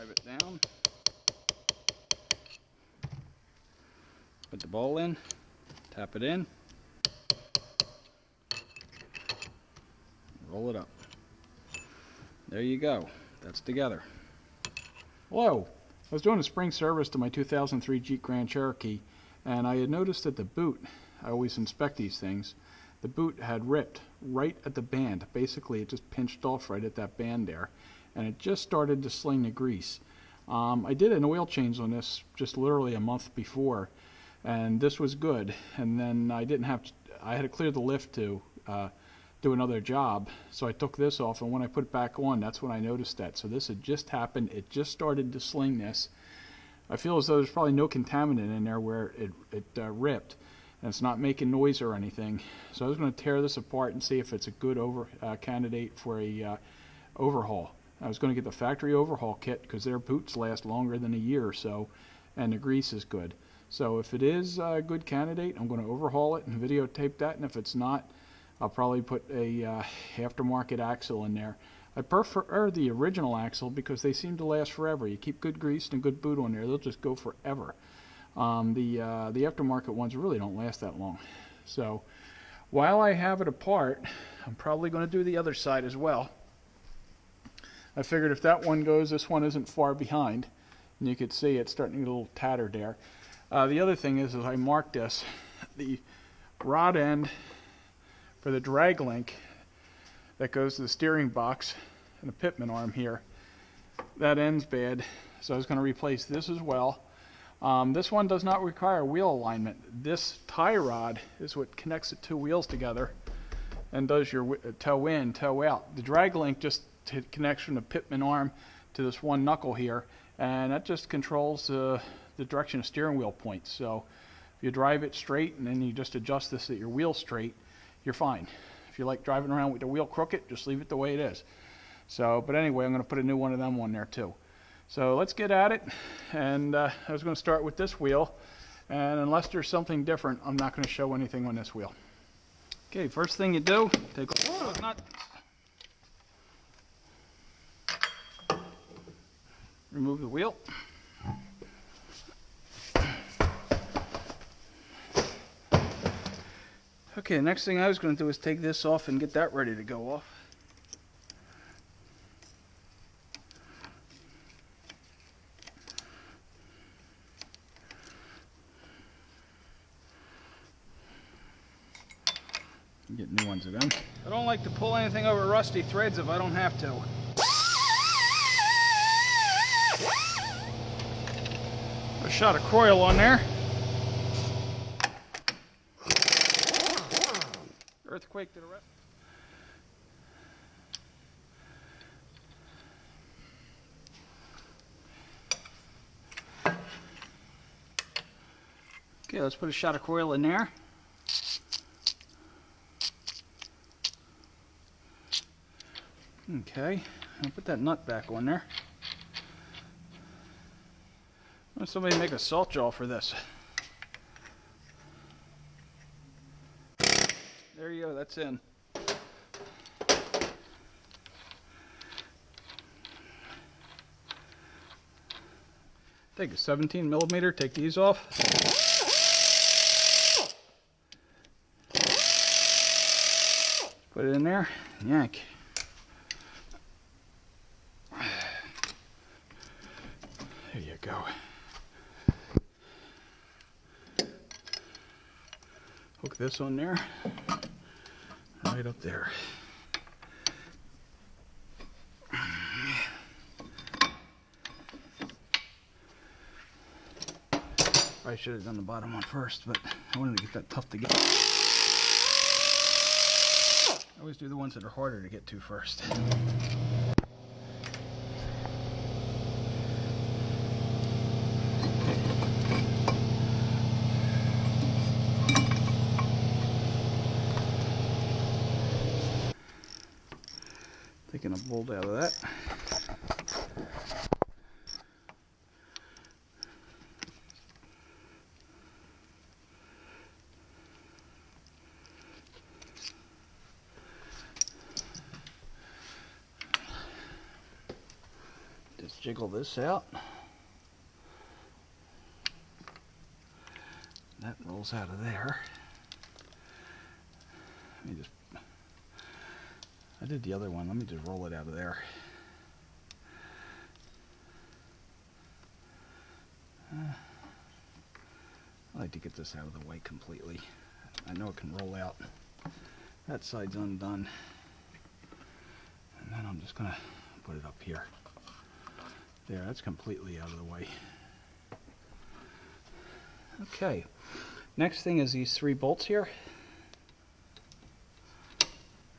drive it down. Put the ball in, tap it in, roll it up. There you go. That's together. Hello. I was doing a spring service to my 2003 JEEP Grand Cherokee, and I had noticed that the boot, I always inspect these things, the boot had ripped right at the band. Basically, it just pinched off right at that band there, and it just started to sling the grease. I did an oil change on this just literally a month before, and this was good. And then I had to clear the lift to do another job, so I took this off, and when I put it back on, that's when I noticed that. So this had just happened. It just started to sling this. I feel as though there's probably no contaminant in there where it ripped, and it's not making noise or anything. So I was going to tear this apart and see if it's a good candidate for a overhaul. I was going to get the factory overhaul kit because their boots last longer than a year or so, and the grease is good. So if it is a good candidate, I'm going to overhaul it and videotape that, and if it's not, I'll probably put a aftermarket axle in there. I prefer the original axle because they seem to last forever. You keep good grease and a good boot on there, they'll just go forever. The aftermarket ones really don't last that long. So while I have it apart, I'm probably going to do the other side as well. I figured if that one goes, this one isn't far behind. And you can see it's starting to get a little tattered there. The other thing is I marked this. The rod end for the drag link that goes to the steering box and the pitman arm here, that end's bad, so I was going to replace this as well. This one does not require wheel alignment. This tie rod is what connects the two wheels together and does your toe in, toe out. The drag link just connects from the pitman arm to this one knuckle here, and that just controls the direction of steering wheel points. So if you drive it straight and then you just adjust this at your wheel straight, you're fine. If you like driving around with the wheel crooked, just leave it the way it is. So, but anyway, I'm going to put a new one of them on there too. So let's get at it, and I was going to start with this wheel, and unless there's something different, I'm not going to show anything on this wheel. Okay, first thing you do, take off the lug nut, remove the wheel. Okay, next thing I was going to do is take this off and get that ready to go off. Get new ones again. I don't like to pull anything over rusty threads if I don't have to. A shot of coil on there. Earthquake to the rest. Okay, let's put a shot of coil in there. Okay, I'll put that nut back on there. Why don't somebody make a salt jaw for this? There you go, that's in. Take a 17 millimeter, take these off. Put it in there, yank. There you go. Hook this on there, right up there. I should have done the bottom one first, but I wanted to get that tough to get. I always do the ones that are harder to get to first. Taking a bolt out of that. Just jiggle this out. That rolls out of there. Let me just, I did the other one. Let me just roll it out of there. I like to get this out of the way completely. I know it can roll out. That side's undone. And then I'm just going to put it up here. There, that's completely out of the way. Okay, next thing is these 3 bolts here.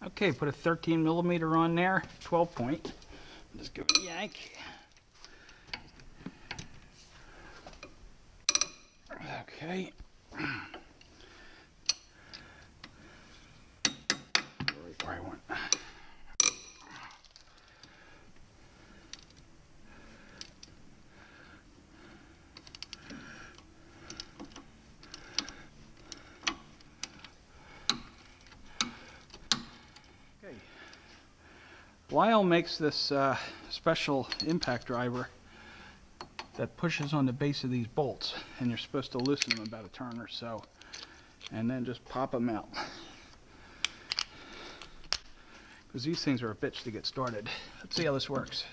Okay, put a 13 millimeter on there, 12 point. Just give it a yank. Okay. Right where I want. Okay. Lyle makes this special impact driver that pushes on the base of these bolts, and you're supposed to loosen them about a turn or so and then just pop them out, because these things are a bitch to get started. Let's see how this works.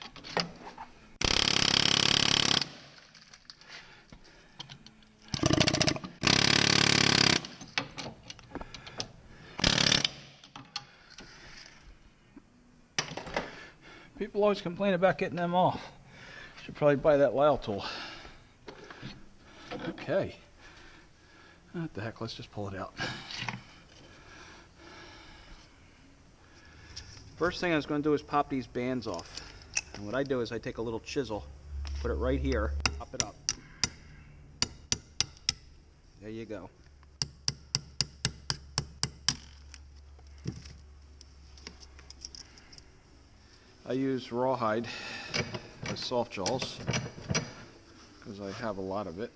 People always complain about getting them off. Should probably buy that Lyle tool. Okay. What the heck, let's just pull it out. First thing I was going to do is pop these bands off. And what I do is I take a little chisel, put it right here, pop it up. There you go. I use rawhide as soft jaws because I have a lot of it.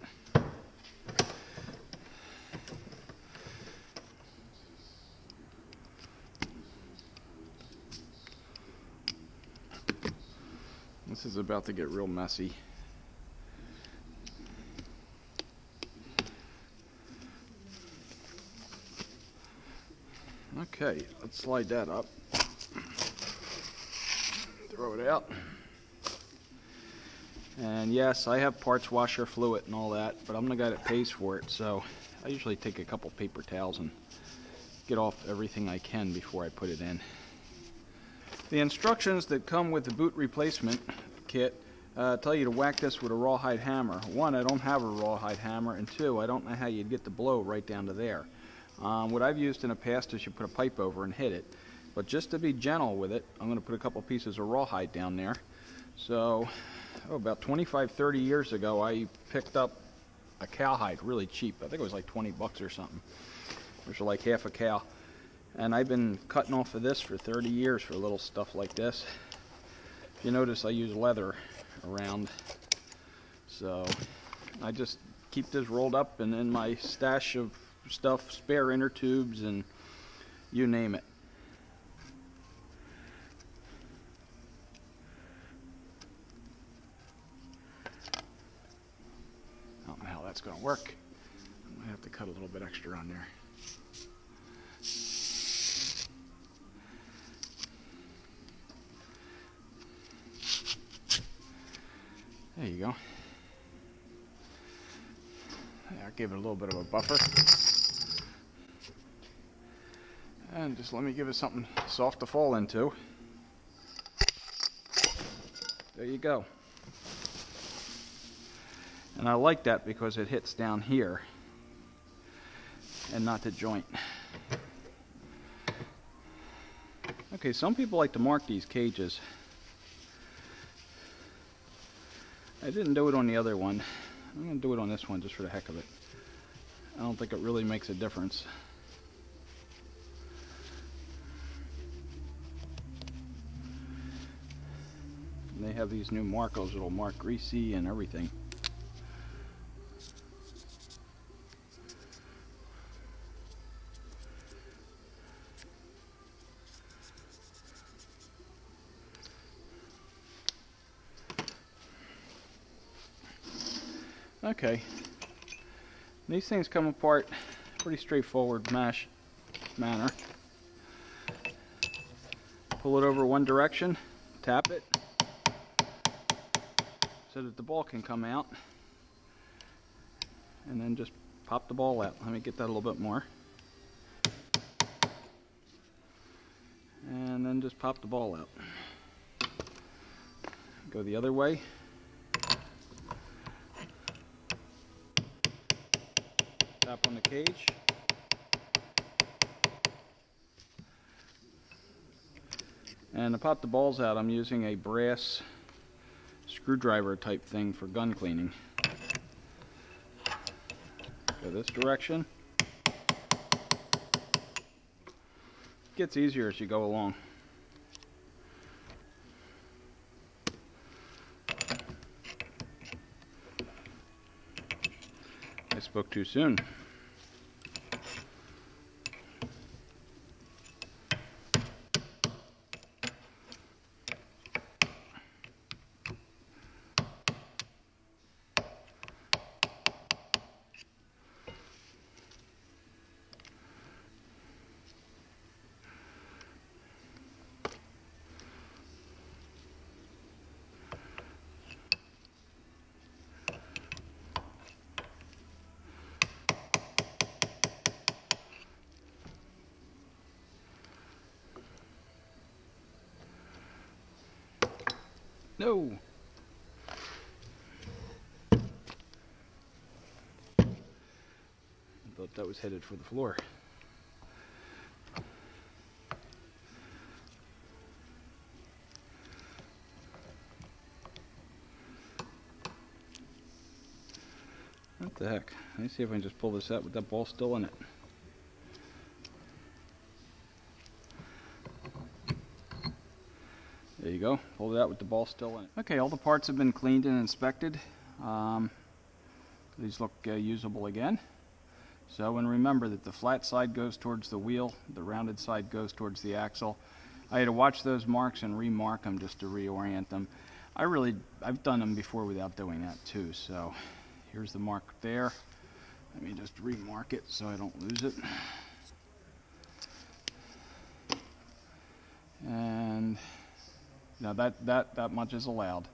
This is about to get real messy. Okay, let's slide that up. Throw it out. And yes, I have parts washer fluid and all that, but I'm the guy that pays for it, so I usually take a couple paper towels and get off everything I can before I put it in. The instructions that come with the boot replacement kit tell you to whack this with a rawhide hammer. 1, I don't have a rawhide hammer, and 2, I don't know how you'd get the blow right down to there. What I've used in the past is you put a pipe over and hit it. But just to be gentle with it, I'm going to put a couple pieces of rawhide down there. So, about 25-30 years ago, I picked up a cowhide really cheap. I think it was like 20 bucks or something, which is like half a cow. And I've been cutting off of this for 30 years for little stuff like this. If you notice, I use leather around. So, I just keep this rolled up and in my stash of stuff, spare inner tubes and you name it. I don't know how that's going to work. I might have to cut a little bit extra on there. There you go. Yeah, I'll give it a little bit of a buffer. And just let me give it something soft to fall into. There you go. And I like that because it hits down here and not the joint. Okay, some people like to mark these cages. I didn't do it on the other one. I'm going to do it on this one just for the heck of it. I don't think it really makes a difference. And they have these new markers that'll mark greasy and everything. Okay, these things come apart pretty straightforward manner. Pull it over one direction, tap it, so that the ball can come out, and then just pop the ball out. Let me get that a little bit more. And then just pop the ball out. Go the other way. Tap on the cage. And to pop the balls out, I'm using a brass screwdriver type thing for gun cleaning. Go this direction. Gets easier as you go along. I spoke too soon. No! I thought that was headed for the floor. What the heck? Let me see if I can just pull this out with that ball still in it. There you go, pull it out with the ball still in it. Okay, all the parts have been cleaned and inspected. These look usable again. So, and remember that the flat side goes towards the wheel, the rounded side goes towards the axle. I had to watch those marks and remark them just to reorient them. I've done them before without doing that too, so here's the mark there. Let me just remark it so I don't lose it. And now that much is allowed.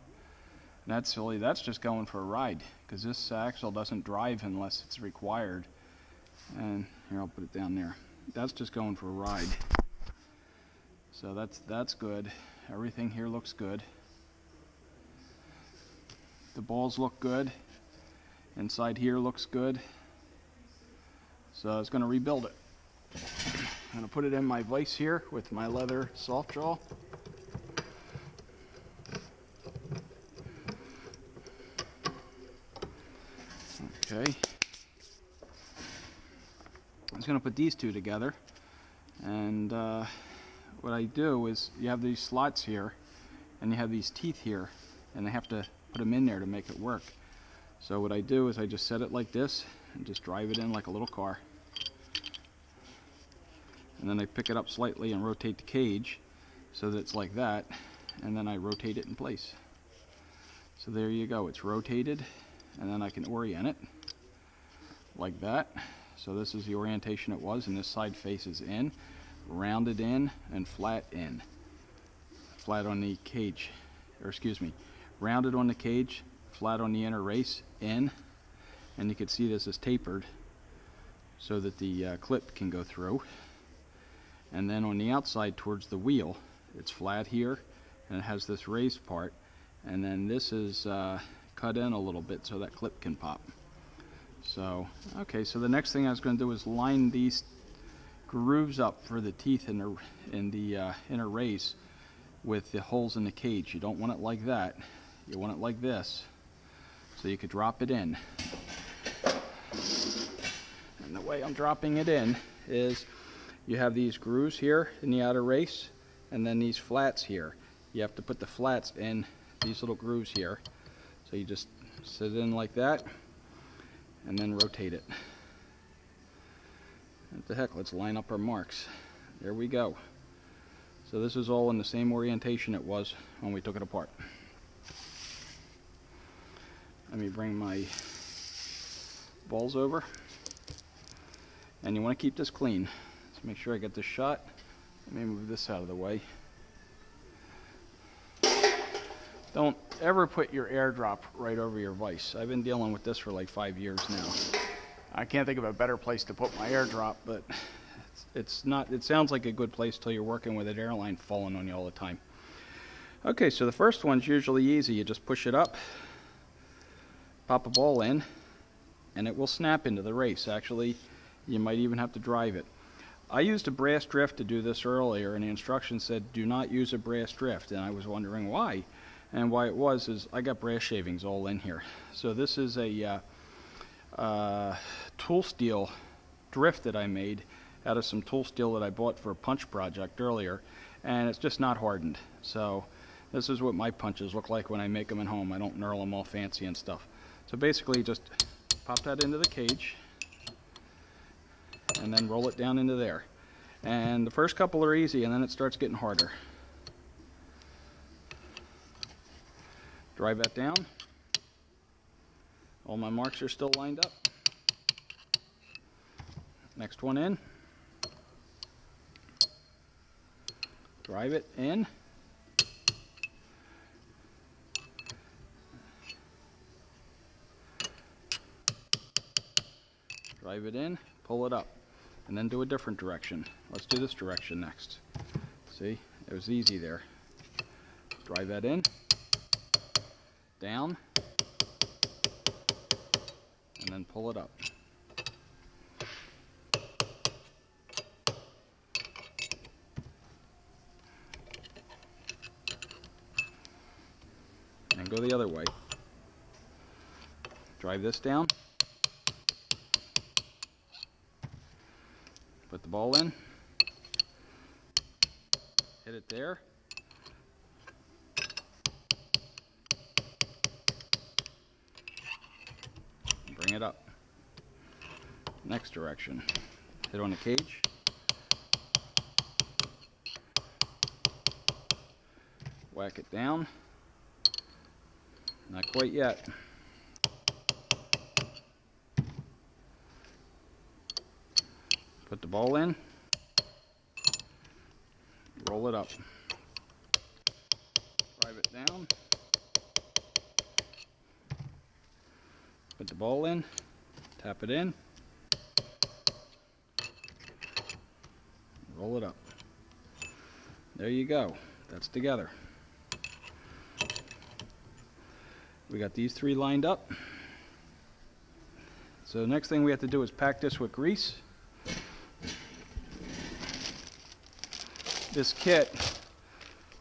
And that's silly. That's just going for a ride, because this axle doesn't drive unless it's required. And here, I'll put it down there. That's just going for a ride. So that's good. Everything here looks good. The balls look good. Inside here looks good. So I was going to rebuild it. I'm going to put it in my vise here with my leather soft jaw. Okay. I was going to put these two together, and what I do is you have these slots here and you have these teeth here, and I have to put them in there to make it work. So what I do is I just set it like this and just drive it in like a little car, and then I pick it up slightly and rotate the cage so that it's like that, and then I rotate it in place. So there you go, it's rotated, and then I can orient it like that. So this is the orientation it was, and this side faces in, rounded in, and flat in. Flat on the cage, or excuse me, rounded on the cage, flat on the inner race, in, and you can see this is tapered so that the clip can go through. And then on the outside towards the wheel, it's flat here, and it has this raised part, and then this is cut in a little bit so that clip can pop. So, okay, so the next thing I was going to do is line these grooves up for the teeth in the inner race with the holes in the cage. You don't want it like that. You want it like this, so you could drop it in. And the way I'm dropping it in is you have these grooves here in the outer race, and then these flats here. You have to put the flats in these little grooves here. So you just sit it in like that, and then rotate it. What the heck, let's line up our marks. There we go. So this is all in the same orientation it was when we took it apart. Let me bring my balls over. And you want to keep this clean. So make sure I get this shot. Let me move this out of the way. Don't ever put your airdrop right over your vise. I've been dealing with this for like 5 years now. I can't think of a better place to put my airdrop, but it's not. It sounds like a good place till you're working with an airline falling on you all the time. Okay, so the first one's usually easy. You just push it up, pop a ball in, and it will snap into the race. Actually, you might even have to drive it. I used a brass drift to do this earlier, and the instructions said do not use a brass drift, and I was wondering why. And why it was is I got brass shavings all in here. So this is a tool steel drift that I made out of some tool steel that I bought for a punch project earlier, and it's just not hardened. So this is what my punches look like when I make them at home. I don't knurl them all fancy and stuff. So basically just pop that into the cage and then roll it down into there. And the first couple are easy, and then it starts getting harder. Drive that down. All my marks are still lined up. Next one in. Drive it in. Drive it in, pull it up, and then do a different direction. Let's do this direction next. See, it was easy there. Drive that in, down, and then pull it up. And go the other way. Drive this down. Put the ball in. Hit it there. Bring it up. Next direction. Hit on the cage. Whack it down. Not quite yet. Put the ball in. Roll it up. Drive it down. Put the ball in. Tap it in. Roll it up. There you go. That's together. We got these three lined up. So the next thing we have to do is pack this with grease. This kit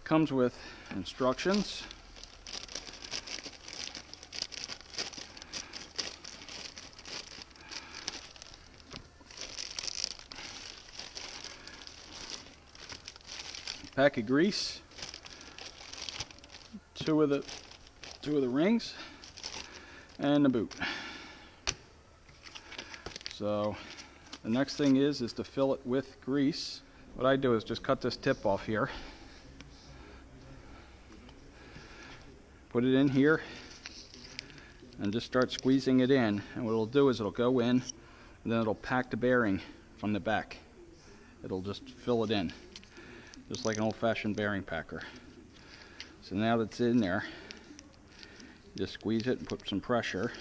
comes with instructions. Pack of grease, two of the rings, and the boot. So the next thing is to fill it with grease. What I do is just cut this tip off here, put it in here, and just start squeezing it in. And what it'll do is it'll go in, and then it'll pack the bearing from the back. It'll just fill it in, just like an old-fashioned bearing packer. So now that it's in there, just squeeze it and put some pressure.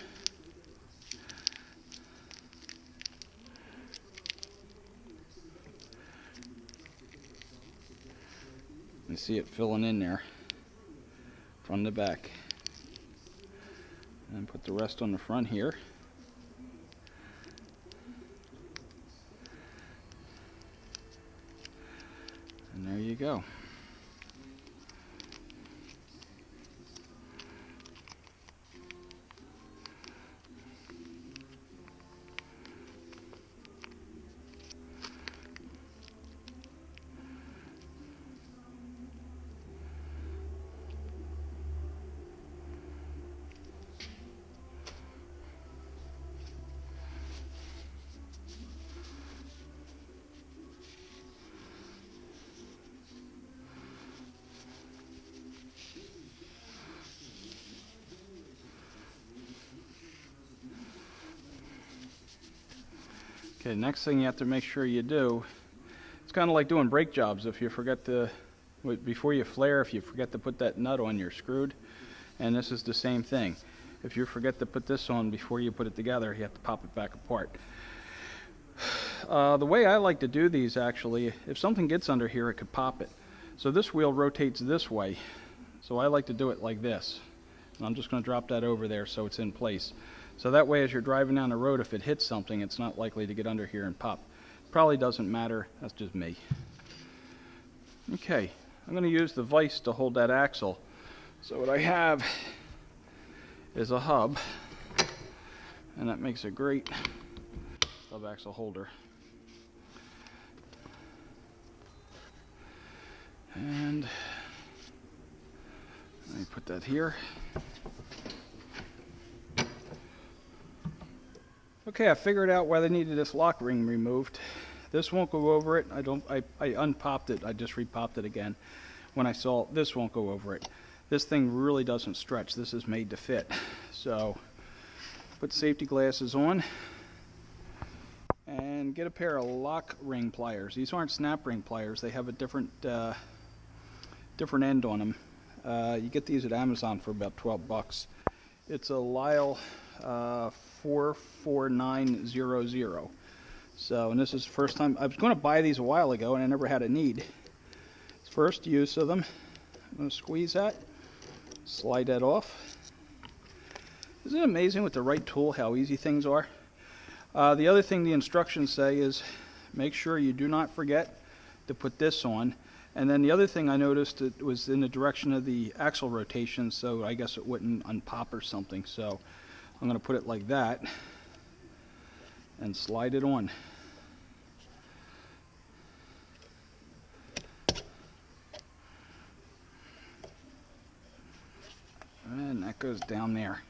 You see it filling in there from the back. And put the rest on the front here. And there you go. Okay, next thing you have to make sure you do, it's kind of like doing brake jobs. If you forget to, before you flare, if you forget to put that nut on, you're screwed. And this is the same thing. If you forget to put this on before you put it together, you have to pop it back apart. The way I like to do these, actually, if something gets under here, it could pop it. So this wheel rotates this way. So I like to do it like this. And I'm just going to drop that over there so it's in place. So that way, as you're driving down the road, if it hits something, it's not likely to get under here and pop. Probably doesn't matter. That's just me. Okay, I'm going to use the vise to hold that axle. So what I have is a hub, and that makes a great stub axle holder. And let me put that here. Okay, I figured out why they needed this lock ring removed. This won't go over it. I unpopped it. I just repopped it again. When I saw this won't go over it. This thing really doesn't stretch. This is made to fit. So put safety glasses on and get a pair of lock ring pliers. These aren't snap ring pliers. They have a different end on them. You get these at Amazon for about 12 bucks. It's a Lyle 44900. So, and this is the first time. I was going to buy these a while ago and I never had a need. It's first use of them. I'm going to squeeze that, slide that off. Isn't it amazing with the right tool how easy things are? The other thing the instructions say is make sure you do not forget to put this on. And then the other thing I noticed, it was in the direction of the axle rotation, so I guess it wouldn't unpop or something. So I'm going to put it like that and slide it on. And that goes down there.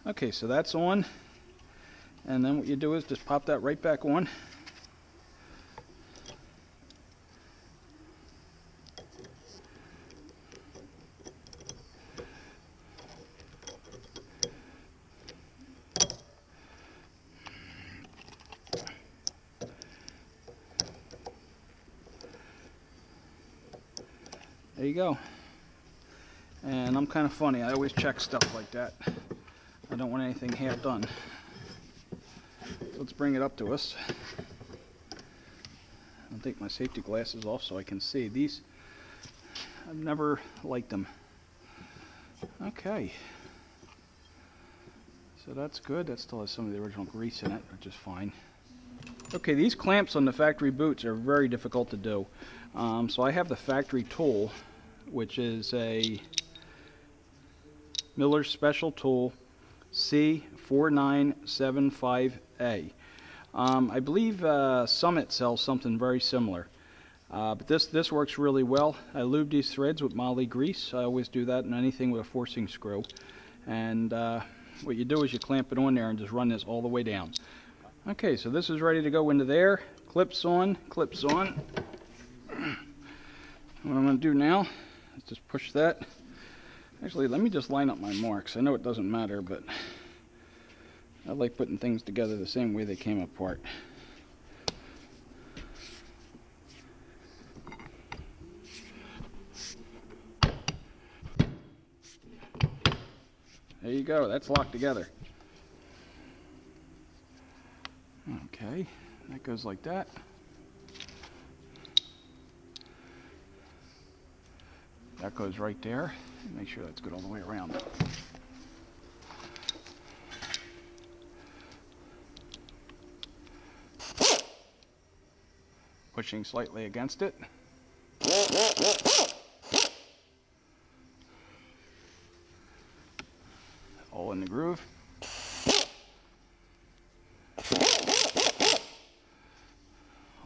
Okay, so that's on. And then what you do is just pop that right back on. There you go. And I'm kind of funny. I always check stuff like that. I don't want anything half done. So let's bring it up to us. I'll take my safety glasses off so I can see. These, I've never liked them. Okay. So that's good. That still has some of the original grease in it, which is fine. Okay, these clamps on the factory boots are very difficult to do. So I have the factory tool, which is a Miller's Special Tool C4975A. I believe Summit sells something very similar, but this works really well. I lube these threads with Moly grease. I always do that in anything with a forcing screw. And what you do is you clamp it on there and just run this all the way down. Okay, so this is ready to go into there. Clips on, clips on. What I'm going to do now is just push that. Actually, let me just line up my marks. I know it doesn't matter, but I like putting things together the same way they came apart. There you go, that's locked together. Okay, that goes like that. That goes right there. Make sure that's good all the way around. Pushing slightly against it. All in the groove.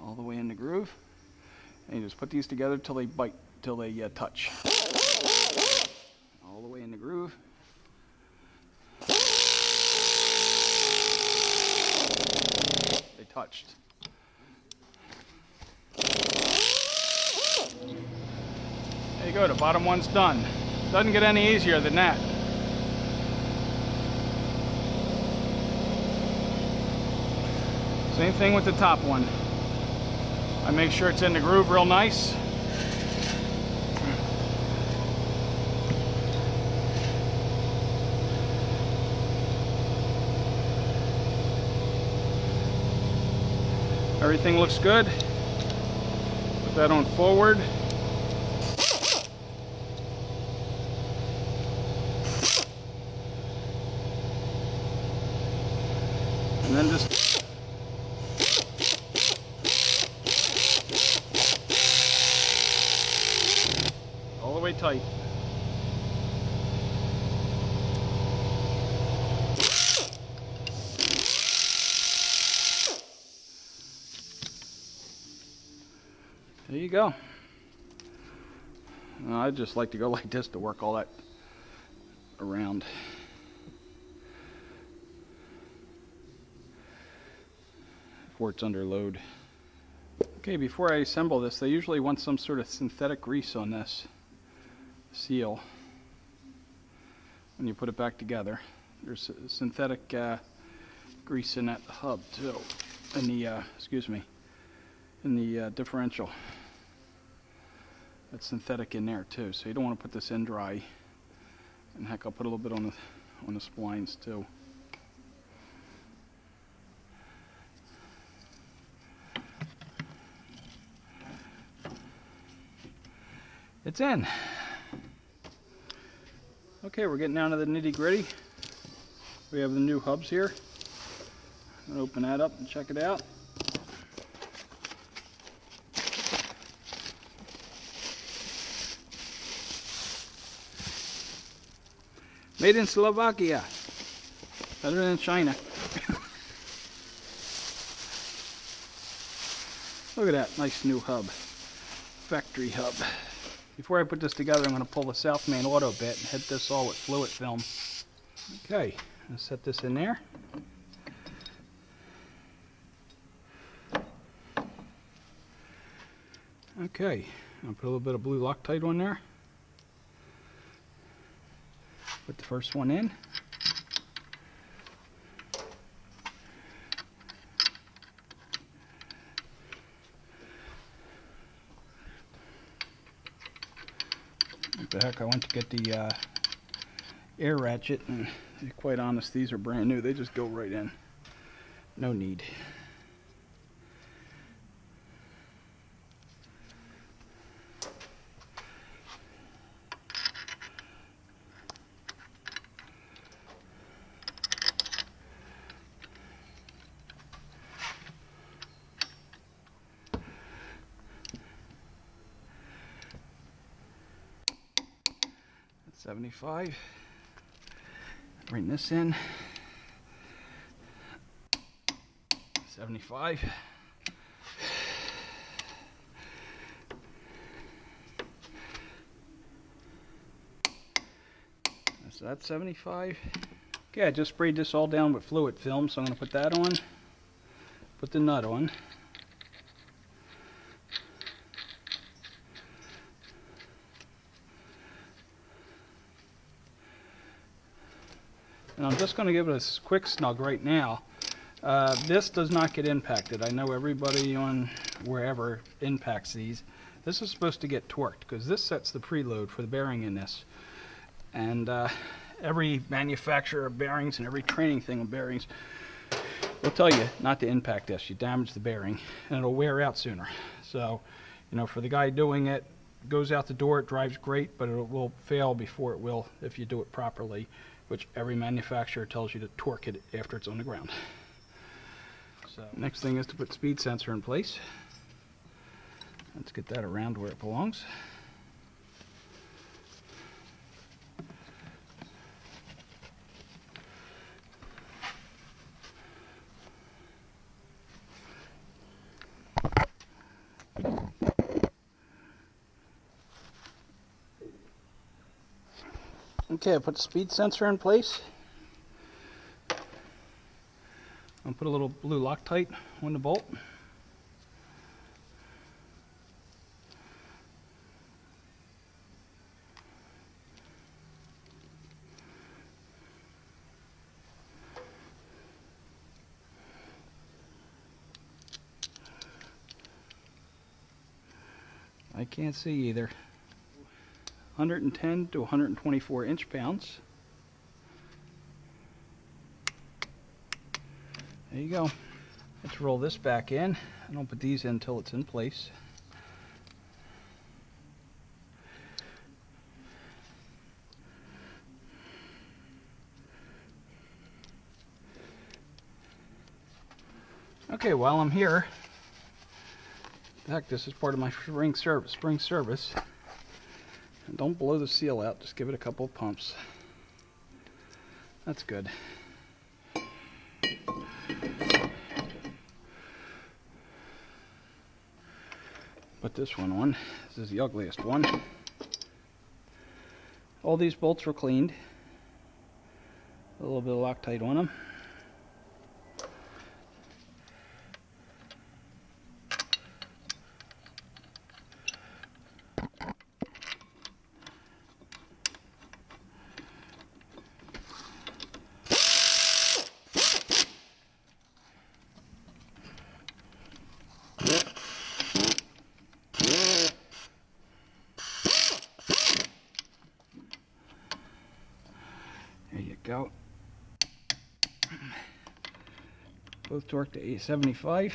All the way in the groove. And you just put these together till they bite, till they touch. All the way in the groove. They touched. There you go, the bottom one's done. Doesn't get any easier than that. Same thing with the top one. I make sure it's in the groove real nice. Everything looks good. Put that on forward. And then just all the way tight. There you go. I just like to go like this to work all that around. Before it's under load. Okay, before I assemble this, they usually want some sort of synthetic grease on this seal when you put it back together. There's synthetic grease in that hub too, in the in the differential. That's synthetic in there too, so you don't want to put this in dry. And heck, I'll put a little bit on the splines too. It's in. Okay, we're getting down to the nitty-gritty. We have the new hubs here. I'm gonna open that up and check it out. Made in Slovakia. Better than China. Look at that nice new hub. Factory hub. Before I put this together, I'm going to pull the South Main auto bit and hit this all with fluid film. Okay, I'll set this in there. Okay, I'll put a little bit of blue Loctite on there. Put the first one in. What the heck, I went to get the air ratchet, and to be quite honest, these are brand new. They just go right in. No need. That's 75. Bring this in. 75. So that's 75. Okay, I just sprayed this all down with fluid film, so I'm going to put that on. Put the nut on. And I'm just going to give it a quick snug right now. This does not get impacted. I know everybody on wherever impacts these. This is supposed to get torqued because this sets the preload for the bearing in this. And every manufacturer of bearings and every training thing on bearings will tell you not to impact this. You damage the bearing and it'll wear out sooner. So, you know, for the guy doing it, goes out the door, it drives great, but it will fail before it will if you do it properly, which every manufacturer tells you to torque it after it's on the ground. So next thing is to put speed sensor in place. Let's get that around where it belongs. Okay, I put the speed sensor in place. I'll put a little blue Loctite on the bolt. I can't see either. 110 to 124 inch-pounds. There you go. Let's roll this back in. I don't put these in until it's in place. Okay, while I'm here, heck, this is part of my spring service. And don't blow the seal out, just give it a couple of pumps. That's good. Put this one on. This is the ugliest one. All these bolts were cleaned. A little bit of Loctite on them. There you go. Both torqued to 875.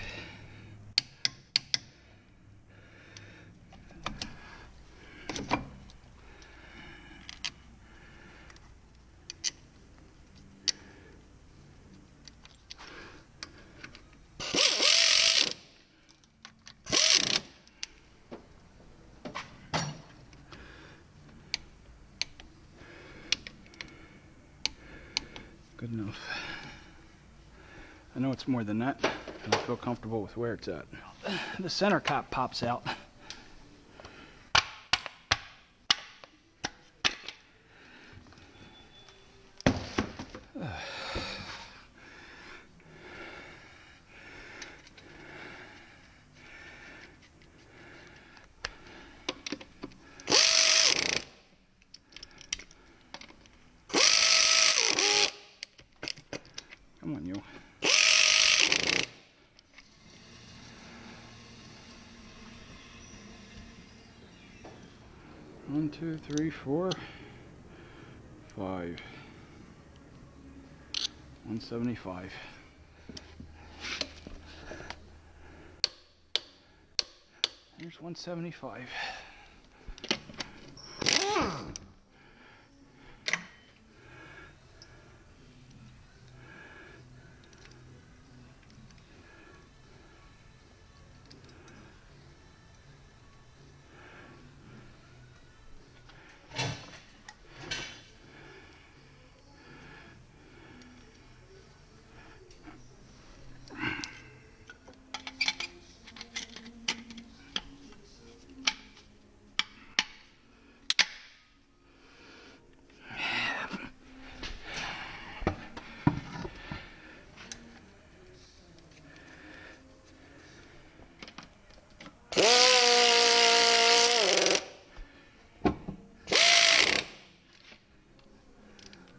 Good enough. I know it's more than that, and I feel comfortable with where it's at. The center cap pops out. Come on, you. One, two, three, 4, 5. 175. Here's 175.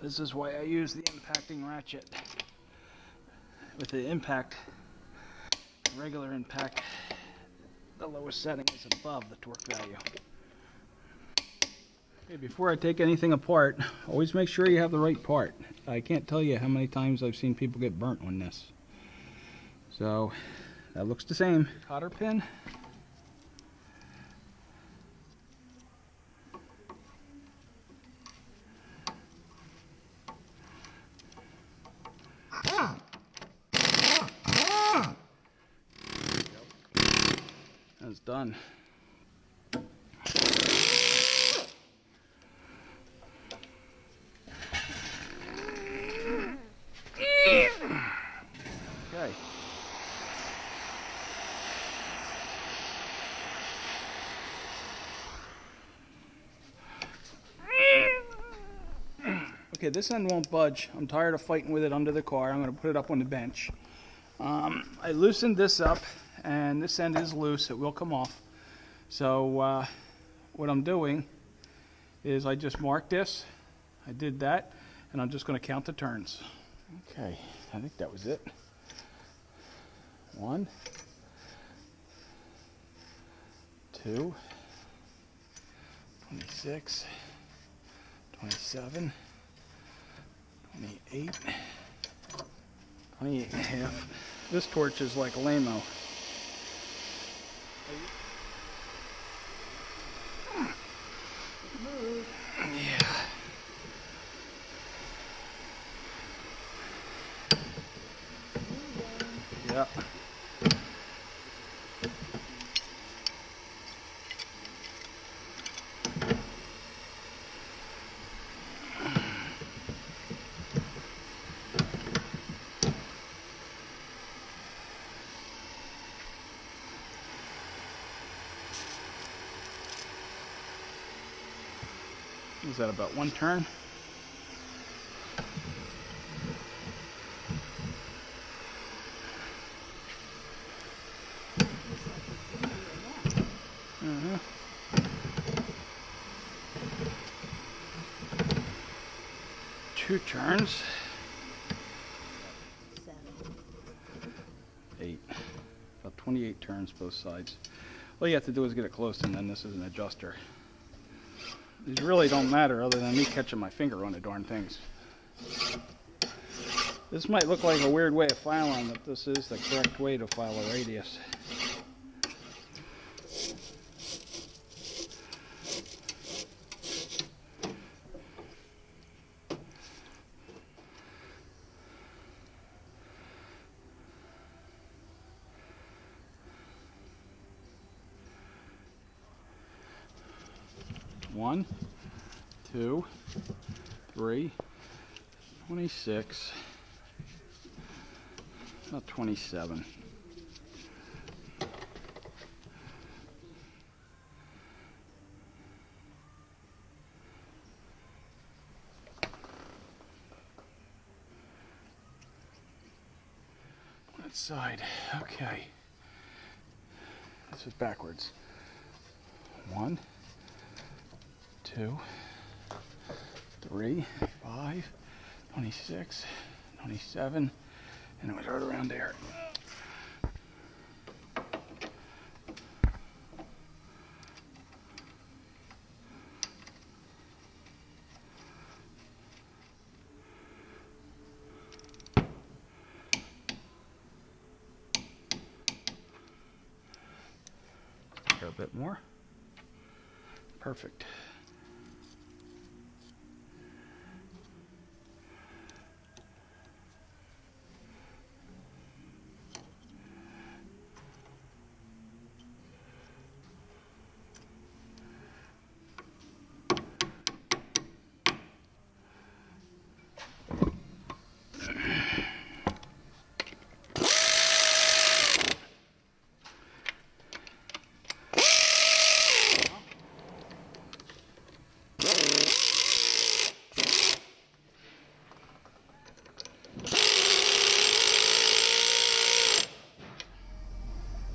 This is why I use the impacting ratchet. With the impact, regular impact, the lowest setting is above the torque value. Okay, before I take anything apart, always make sure you have the right part. I can't tell you how many times I've seen people get burnt on this. So, that looks the same. Cotter pin. That's done. Okay. Okay, this end won't budge. I'm tired of fighting with it under the car. I'm going to put it up on the bench. I loosened this up, and this end is loose. It will come off. So what I'm doing is I just marked this. I did that, and I'm just going to count the turns. Okay, I think that was it. 1, 2, 26, 27, 28, 28 and a half. This torch is like a lame-o. Yeah. Yeah. Is that about one turn? Two turns. 8. About 28 turns both sides. All you have to do is get it close, and then this is an adjuster. These really don't matter other than me catching my finger on the darn things. This might look like a weird way of filing, but this is the correct way to file a radius. One, 2, 3, 26, about 27. That side, okay. This is backwards. 1, 2, 3, 5, 26, 27, and it was right around there. Here a bit more. Perfect.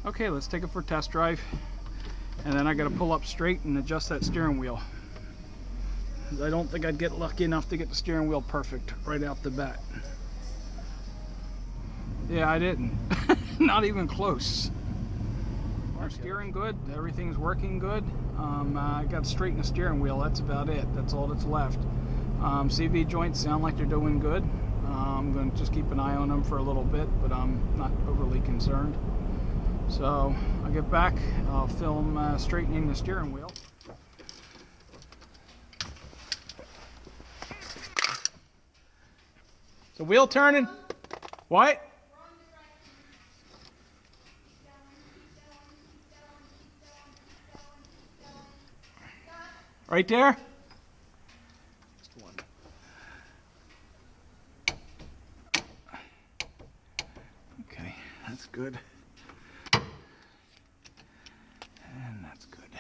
Okay, let's take it for a test drive, and then I got to pull up straight and adjust that steering wheel. I don't think I'd get lucky enough to get the steering wheel perfect right out the bat. Yeah, I didn't. Not even close. Our steering good, everything's working good. I got to straighten the steering wheel, that's about it. That's all that's left. CV joints sound like they're doing good. I'm going to just keep an eye on them for a little bit, but I'm not overly concerned. So I'll get back, I'll film straightening the steering wheel. The wheel turning? What? Right there? Okay, that's good. And that's good.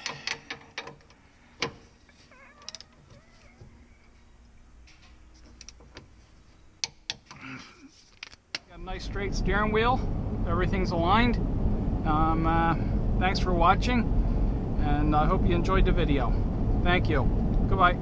Got a nice straight steering wheel. Everything's aligned. Thanks for watching, and I hope you enjoyed the video. Thank you. Goodbye.